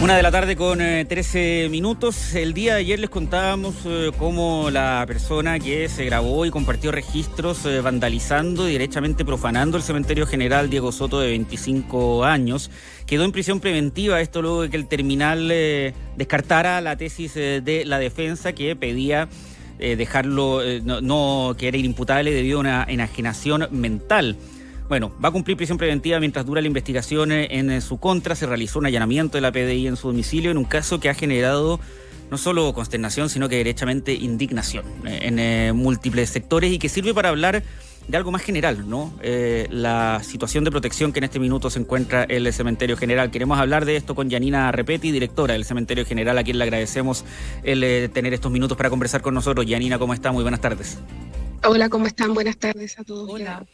1 de la tarde con 13 minutos. El día de ayer les contábamos cómo la persona que se grabó y compartió registros vandalizando y derechamente profanando el cementerio general Diego Soto, de 25 años, quedó en prisión preventiva. Esto luego de que el terminal descartara la tesis de la defensa, que pedía dejarlo, que era inimputable debido a una enajenación mental. Bueno, va a cumplir prisión preventiva mientras dura la investigación en su contra. Se realizó un allanamiento de la PDI en su domicilio en un caso que ha generado no solo consternación, sino que derechamente indignación en múltiples sectores, y que sirve para hablar de algo más general, ¿no? La situación de protección que en este minuto se encuentra el Cementerio General. Queremos hablar de esto con Yanina Repetti, directora del Cementerio General, a quien le agradecemos el tener estos minutos para conversar con nosotros. Yanina, ¿cómo está? Muy buenas tardes. Hola, ¿cómo están? Buenas tardes a todos. Hola.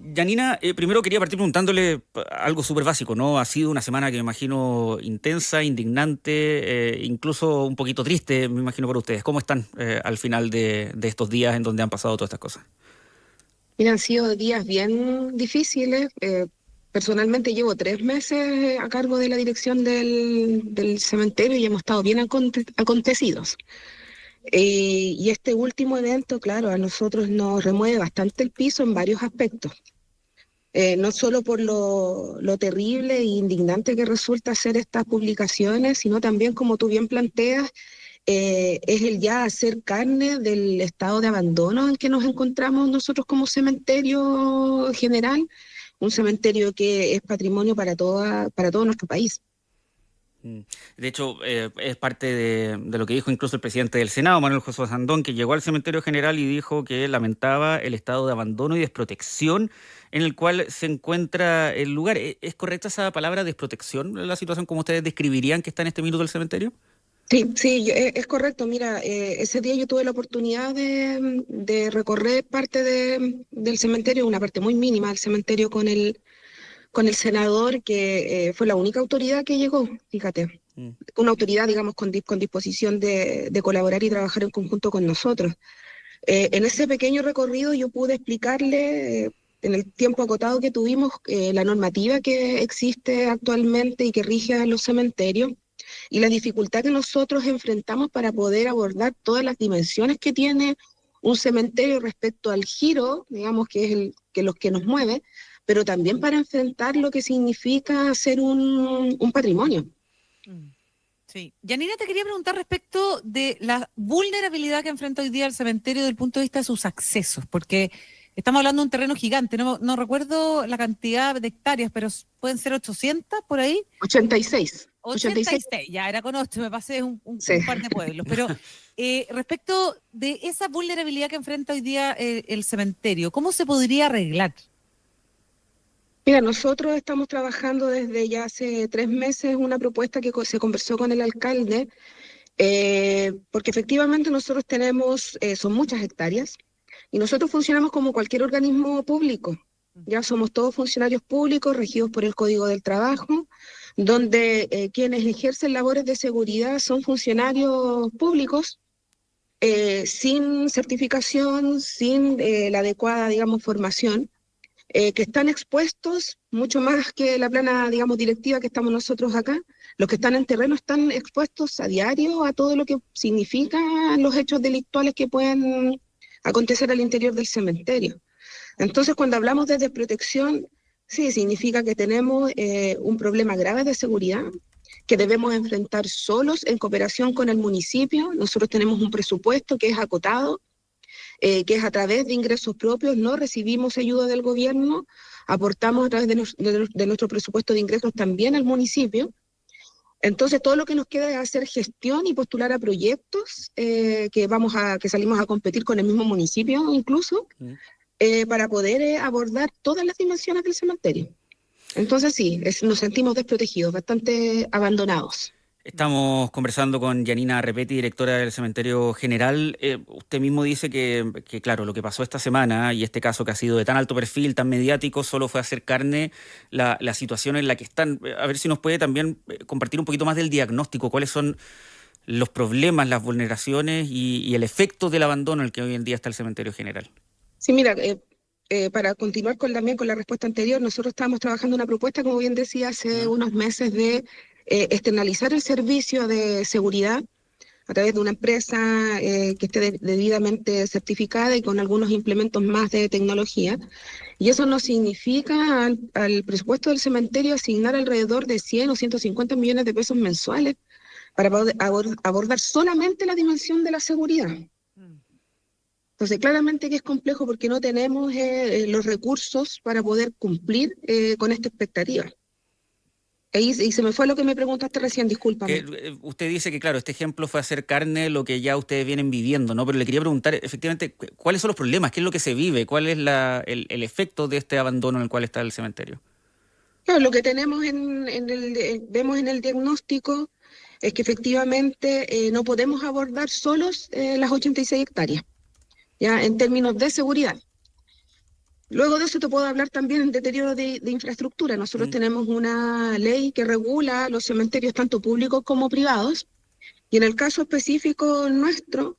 Yanina, primero quería partir preguntándole algo súper básico, ¿no? Ha sido una semana que me imagino intensa, indignante, incluso un poquito triste, me imagino, para ustedes. ¿Cómo están al final de estos días en donde han pasado todas estas cosas? Mira, han sido días bien difíciles. Personalmente llevo 3 meses a cargo de la dirección del cementerio y hemos estado bien acontecidos. Y este último evento, claro, a nosotros nos remueve bastante el piso en varios aspectos. No solo por lo terrible e indignante que resulta hacer estas publicaciones, sino también, como tú bien planteas, es el ya hacer carne del estado de abandono en que nos encontramos nosotros como cementerio general, un cementerio que es patrimonio para todo nuestro país. De hecho, es parte de lo que dijo incluso el presidente del Senado, Manuel José Sandón, que llegó al Cementerio General y dijo que lamentaba el estado de abandono y desprotección en el cual se encuentra el lugar. ¿Es correcta esa palabra, desprotección, la situación como ustedes describirían que está en este minuto el cementerio? Sí, es correcto. Mira, ese día yo tuve la oportunidad de recorrer parte del cementerio, una parte muy mínima del cementerio con el senador, que fue la única autoridad que llegó, fíjate. Una autoridad, digamos, con disposición de colaborar y trabajar en conjunto con nosotros. En ese pequeño recorrido yo pude explicarle, en el tiempo acotado que tuvimos, la normativa que existe actualmente y que rige a los cementerios, y la dificultad que nosotros enfrentamos para poder abordar todas las dimensiones que tiene un cementerio respecto al giro, digamos, que es los que nos mueve, pero también para enfrentar lo que significa ser un patrimonio. Sí. Yanina, te quería preguntar respecto de la vulnerabilidad que enfrenta hoy día el cementerio desde el punto de vista de sus accesos, porque estamos hablando de un terreno gigante, no recuerdo la cantidad de hectáreas, pero pueden ser 800 por ahí. 86. 86, ya era con 8, me pasé Sí. un par de pueblos, pero respecto de esa vulnerabilidad que enfrenta hoy día el cementerio, ¿cómo se podría arreglar? Mira, nosotros estamos trabajando desde ya hace 3 meses una propuesta que se conversó con el alcalde, porque efectivamente nosotros tenemos, son muchas hectáreas, y nosotros funcionamos como cualquier organismo público. Ya somos todos funcionarios públicos regidos por el Código del Trabajo, donde quienes ejercen labores de seguridad son funcionarios públicos, sin certificación, sin la adecuada, digamos, formación, que están expuestos mucho más que la plana, digamos, directiva que estamos nosotros acá. Los que están en terreno están expuestos a diario a todo lo que significan los hechos delictuales que pueden acontecer al interior del cementerio. Entonces, cuando hablamos de desprotección, sí, significa que tenemos un problema grave de seguridad que debemos enfrentar solos en cooperación con el municipio. Nosotros tenemos un presupuesto que es acotado, que es a través de ingresos propios, no recibimos ayuda del gobierno, aportamos a través de nuestro presupuesto de ingresos también al municipio. Entonces, todo lo que nos queda es hacer gestión y postular a proyectos que salimos a competir con el mismo municipio incluso, para poder abordar todas las dimensiones del cementerio. Entonces sí, nos sentimos desprotegidos, bastante abandonados. Estamos conversando con Yanina Repetti, directora del Cementerio General. Usted mismo dice que, claro, lo que pasó esta semana y este caso que ha sido de tan alto perfil, tan mediático, solo fue hacer carne la situación en la que están. A ver si nos puede también compartir un poquito más del diagnóstico, cuáles son los problemas, las vulneraciones y el efecto del abandono en el que hoy en día está el Cementerio General. Sí, mira, para continuar también con la respuesta anterior, nosotros estábamos trabajando una propuesta, como bien decía, hace unos meses de externalizar el servicio de seguridad a través de una empresa que esté debidamente certificada y con algunos implementos más de tecnología. Y eso nos significa al presupuesto del cementerio asignar alrededor de 100 o 150 millones de pesos mensuales para poder abordar solamente la dimensión de la seguridad. Entonces, claramente que es complejo porque no tenemos los recursos para poder cumplir con esta expectativa. Y se me fue lo que me preguntaste recién, discúlpame. Usted dice que, claro, este ejemplo fue hacer carne lo que ya ustedes vienen viviendo, ¿no? Pero le quería preguntar, efectivamente, ¿cuáles son los problemas? ¿Qué es lo que se vive? ¿Cuál es el efecto de este abandono en el cual está el cementerio? Claro, lo que tenemos vemos en el diagnóstico es que efectivamente no podemos abordar solos las 86 hectáreas, ya en términos de seguridad. Luego de eso te puedo hablar también del deterioro de infraestructura. Nosotros tenemos una ley que regula los cementerios tanto públicos como privados, y en el caso específico nuestro,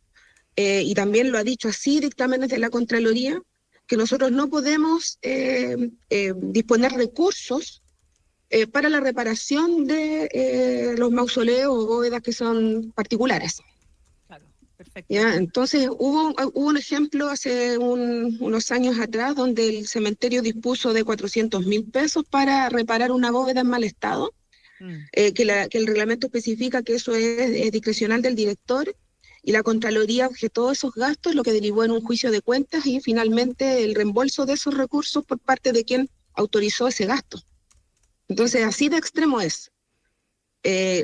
y también lo ha dicho así dictámenes de la Contraloría, que nosotros no podemos disponer recursos para la reparación de los mausoleos o bóvedas que son particulares. Perfecto. ¿Ya? Entonces hubo un ejemplo hace unos años atrás donde el cementerio dispuso de 400.000 pesos para reparar una bóveda en mal estado, que el reglamento especifica que eso es discrecional del director, y la Contraloría objetó esos gastos, lo que derivó en un juicio de cuentas y finalmente el reembolso de esos recursos por parte de quien autorizó ese gasto. Entonces así de extremo es.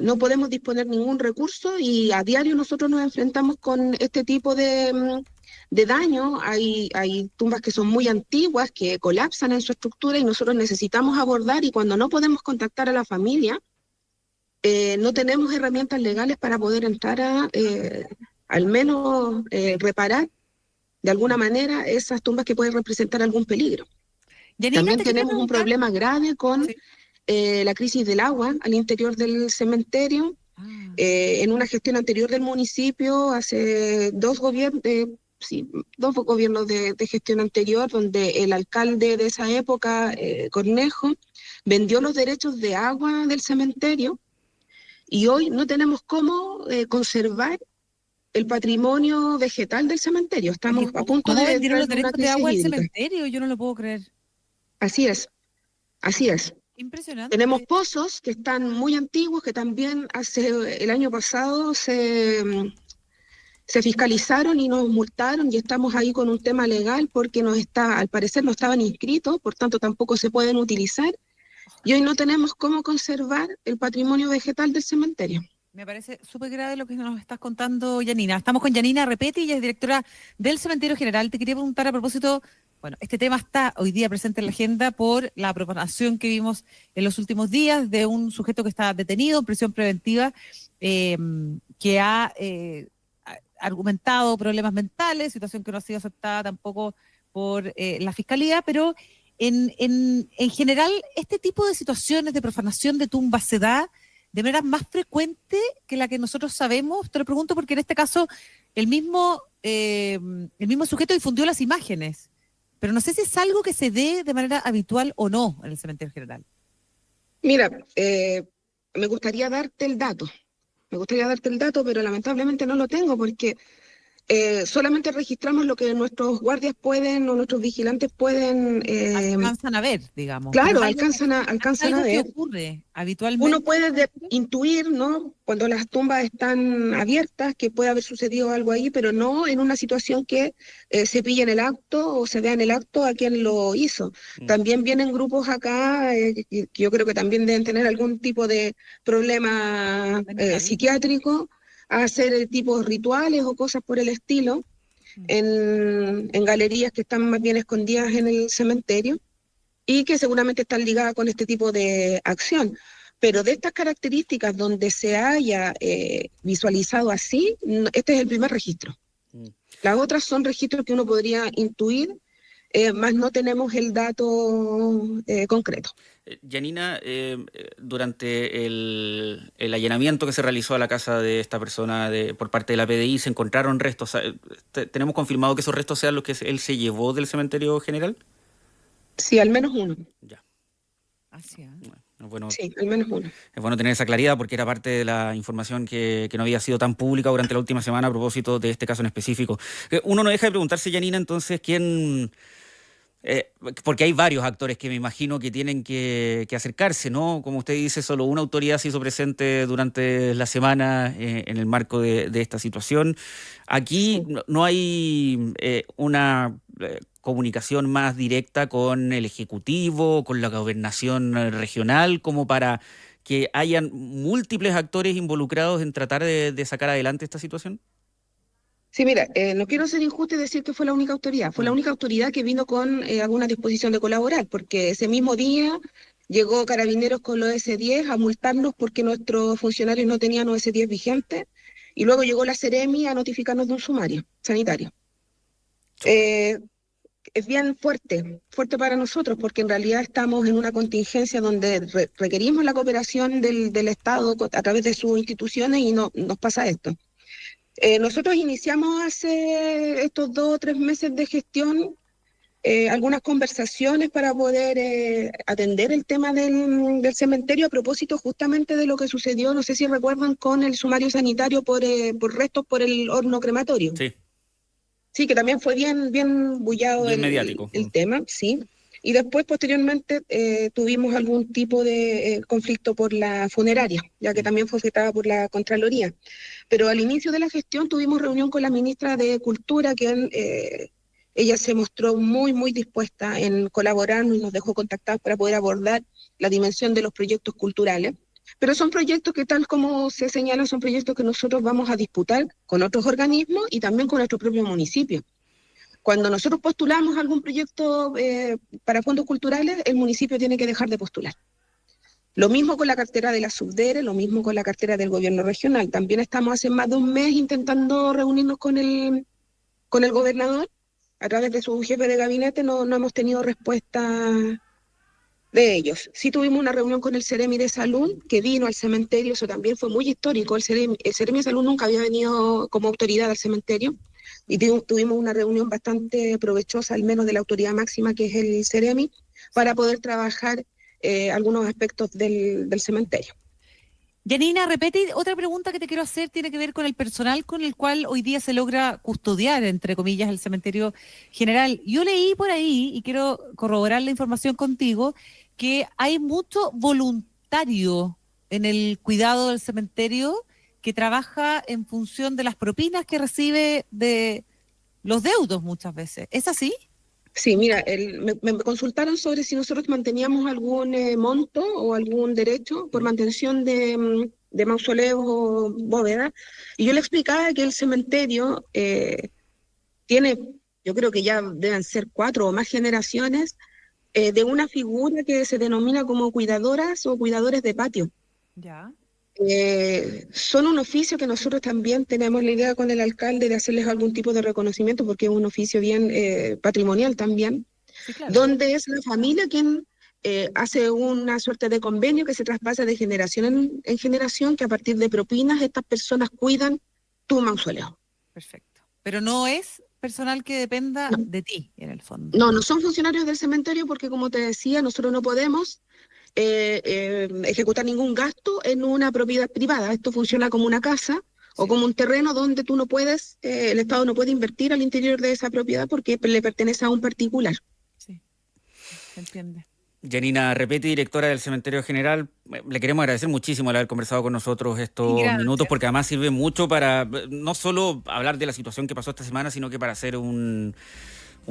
No podemos disponer ningún recurso y a diario nosotros nos enfrentamos con este tipo de daño. Hay tumbas que son muy antiguas, que colapsan en su estructura y nosotros necesitamos abordar, y cuando no podemos contactar a la familia, no tenemos herramientas legales para poder entrar a al menos reparar de alguna manera esas tumbas que pueden representar algún peligro. Yanina, también tenemos un problema grave con la crisis del agua al interior del cementerio. En una gestión anterior del municipio, hace dos gobiernos de gestión anterior, donde el alcalde de esa época, Cornejo, vendió los derechos de agua del cementerio, y hoy no tenemos cómo conservar el patrimonio vegetal del cementerio. Estamos a punto de vendieron los entrar en una derechos de agua al crisis hídrica. cementerio? Yo no lo puedo creer. Así es, así es. Impresionante. Tenemos pozos que están muy antiguos, que también el año pasado se fiscalizaron y nos multaron, y estamos ahí con un tema legal porque al parecer no estaban inscritos, por tanto tampoco se pueden utilizar, y hoy no tenemos cómo conservar el patrimonio vegetal del cementerio. Me parece súper grave lo que nos estás contando, Yanina. Estamos con Yanina Repetti, ella es directora del Cementerio General. Te quería preguntar a propósito, bueno, este tema está hoy día presente en la agenda por la propagación que vimos en los últimos días de un sujeto que está detenido en prisión preventiva, que ha argumentado problemas mentales, situación que no ha sido aceptada tampoco por la Fiscalía, pero en general este tipo de situaciones de profanación de tumbas se da de manera más frecuente que la que nosotros sabemos. Te lo pregunto porque en este caso el mismo sujeto difundió las imágenes, pero no sé si es algo que se dé de manera habitual o no en el Cementerio General. Mira, me gustaría darte el dato, pero lamentablemente no lo tengo porque solamente registramos lo que nuestros guardias pueden o nuestros vigilantes pueden. Alcanzan a ver, digamos. Claro, alcanzan a ver. ¿Qué ocurre habitualmente? Uno puede intuir, ¿no? Cuando las tumbas están abiertas, que puede haber sucedido algo ahí, pero no en una situación que se pille en el acto o se vea en el acto a quien lo hizo. También vienen grupos acá que yo creo que también deben tener algún tipo de problema psiquiátrico, a hacer tipos rituales o cosas por el estilo en galerías que están más bien escondidas en el cementerio y que seguramente están ligadas con este tipo de acción. Pero de estas características donde se haya visualizado así, este es el primer registro. Las otras son registros que uno podría intuir, más no tenemos el dato concreto. Yanina, durante el allanamiento que se realizó a la casa de esta persona por parte de la PDI, ¿se encontraron restos? ¿Tenemos confirmado que esos restos sean los que él se llevó del cementerio general? Sí, al menos uno. Ya. Así es. Bueno, Sí, al menos uno. es bueno tener esa claridad porque era parte de la información que no había sido tan pública durante la última semana a propósito de este caso en específico. Uno no deja de preguntarse, Yanina, entonces, quién... porque hay varios actores que me imagino que tienen que acercarse, ¿no? Como usted dice, solo una autoridad se hizo presente durante la semana en el marco de esta situación. Aquí Sí. no hay una comunicación más directa con el Ejecutivo, con la gobernación regional, como para que hayan múltiples actores involucrados en tratar de sacar adelante esta situación. Sí, mira, no quiero ser injusta y decir que fue la única autoridad. Fue la Mm. única autoridad que vino con alguna disposición de colaborar, porque ese mismo día llegó Carabineros con los S10 a multarnos porque nuestros funcionarios no tenían los S10 vigentes, y luego llegó la Seremi a notificarnos de un sumario sanitario. Chuta. Eh, es bien fuerte, fuerte para nosotros, porque en realidad estamos en una contingencia donde requerimos la cooperación del Estado a través de sus instituciones y no nos pasa esto. Nosotros iniciamos hace estos 2 o 3 meses de gestión algunas conversaciones para poder atender el tema del cementerio a propósito justamente de lo que sucedió, no sé si recuerdan, con el sumario sanitario por restos por el horno crematorio. Sí, Sí, que también fue bien bullado bien mediático. el tema, sí. Y después, posteriormente, tuvimos algún tipo de conflicto por la funeraria, ya que Mm. también fue afectada por la Contraloría. Pero al inicio de la gestión tuvimos reunión con la ministra de Cultura, que ella se mostró muy dispuesta en colaborarnos y nos dejó contactados para poder abordar la dimensión de los proyectos culturales. Pero son proyectos que, tal como se señala, son proyectos que nosotros vamos a disputar con otros organismos y también con nuestro propio municipio. Cuando nosotros postulamos algún proyecto para fondos culturales, el municipio tiene que dejar de postular. Lo mismo con la cartera de la Subdere, lo mismo con la cartera del gobierno regional. También estamos hace más de un mes intentando reunirnos con el gobernador. A través de su jefe de gabinete no hemos tenido respuesta de ellos. Sí tuvimos una reunión con el Seremi de Salud, que vino al cementerio, eso también fue muy histórico. El Seremi de Salud nunca había venido como autoridad al cementerio, y tuvimos una reunión bastante provechosa, al menos de la autoridad máxima, que es el Seremi, para poder trabajar algunos aspectos del cementerio. Yanina, repete, otra pregunta que te quiero hacer tiene que ver con el personal con el cual hoy día se logra custodiar, entre comillas, el cementerio general. Yo leí por ahí, y quiero corroborar la información contigo, que hay mucho voluntario en el cuidado del cementerio que trabaja en función de las propinas que recibe de los deudos muchas veces. ¿Es así? Sí, mira, me consultaron sobre si nosotros manteníamos algún monto o algún derecho por mantención de mausoleos o bóvedas, y yo le explicaba que el cementerio tiene, yo creo que ya deben ser 4 o más generaciones de una figura que se denomina como cuidadoras o cuidadores de patio. Ya. Son un oficio que nosotros también tenemos la idea con el alcalde de hacerles algún tipo de reconocimiento, porque es un oficio bien patrimonial también, Sí, claro. donde es la familia quien hace una suerte de convenio que se traspasa de generación en generación, que a partir de propinas estas personas cuidan tu mausoleo. Perfecto. Pero no es personal que dependa No, de ti, en el fondo. no son funcionarios del cementerio, porque como te decía, nosotros no podemos ejecutar ningún gasto en una propiedad privada. Esto funciona como una casa o Sí, como un terreno donde tú no puedes, el Estado no puede invertir al interior de esa propiedad porque le pertenece a un particular. sí, se entiende. Yanina Repetti, directora del Cementerio General, le queremos agradecer muchísimo el haber conversado con nosotros estos minutos, Gracias. porque además sirve mucho para no solo hablar de la situación que pasó esta semana, sino que para hacer un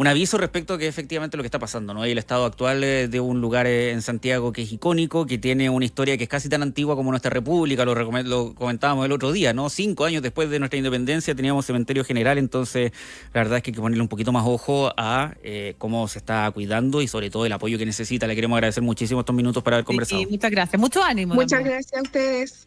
aviso respecto a que efectivamente lo que está pasando, ¿no? Hay el estado actual de un lugar en Santiago que es icónico, que tiene una historia que es casi tan antigua como nuestra república, lo comentábamos el otro día, ¿no? 5 años después de nuestra independencia teníamos cementerio general, entonces la verdad es que hay que ponerle un poquito más ojo a cómo se está cuidando y sobre todo el apoyo que necesita. Le queremos agradecer muchísimo estos minutos para haber Sí, conversado. muchas gracias. Mucho ánimo Muchas también. gracias a ustedes.